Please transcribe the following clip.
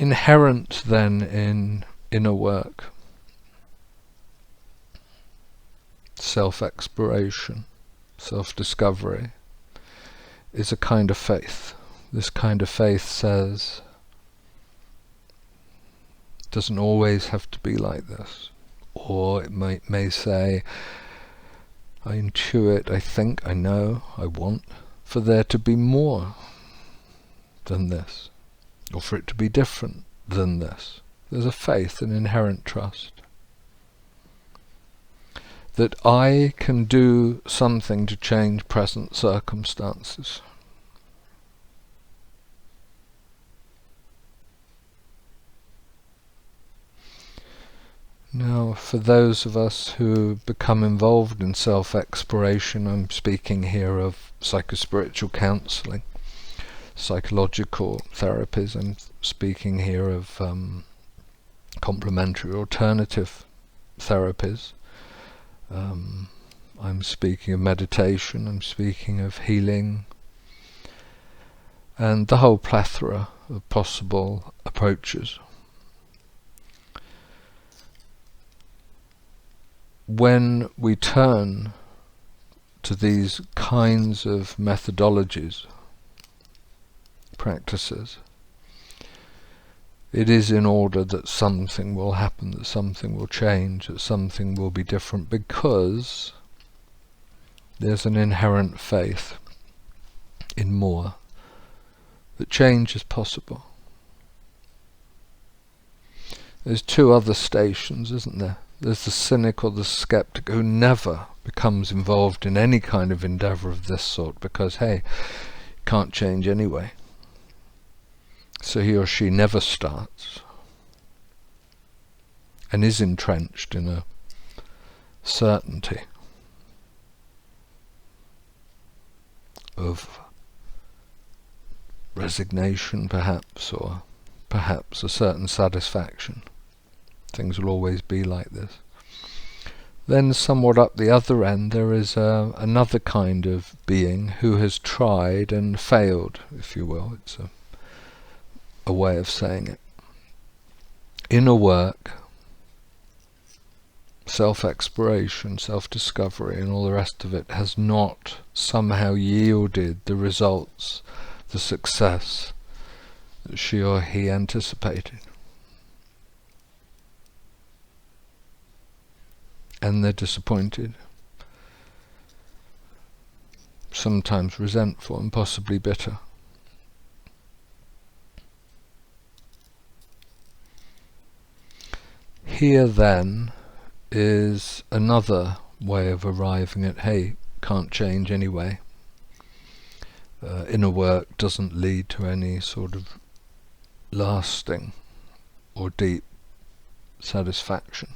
inherent then in inner work, self-exploration, self-discovery, is a kind of faith. This kind of faith says, it doesn't always have to be like this. Or it may say, I intuit, I think, I know, I want for there to be more than this, or for it to be different than this. There's a faith, an inherent trust that I can do something to change present circumstances. Now, for those of us who become involved in self-exploration, I'm speaking here of psychospiritual counselling, psychological therapies, I'm speaking here of complementary alternative therapies, I'm speaking of meditation, I'm speaking of healing, and the whole plethora of possible approaches. When we turn to these kinds of methodologies, practices, it is in order that something will happen, that something will change, that something will be different, because there's an inherent faith in more, that change is possible. There's two other stations, isn't there? There's the cynic or the skeptic who never becomes involved in any kind of endeavour of this sort because, hey, can't change anyway. So he or she never starts and is entrenched in a certainty of resignation perhaps, or perhaps a certain satisfaction. Things will always be like this. Then somewhat up the other end there is another kind of being who has tried and failed, if you will. It's a way of saying it. Inner work, self-exploration, self-discovery and all the rest of it has not somehow yielded the results, the success that she or he anticipated. And they're disappointed, sometimes resentful and possibly bitter. Here then is another way of arriving at, hey, can't change anyway. Inner work doesn't lead to any sort of lasting or deep satisfaction.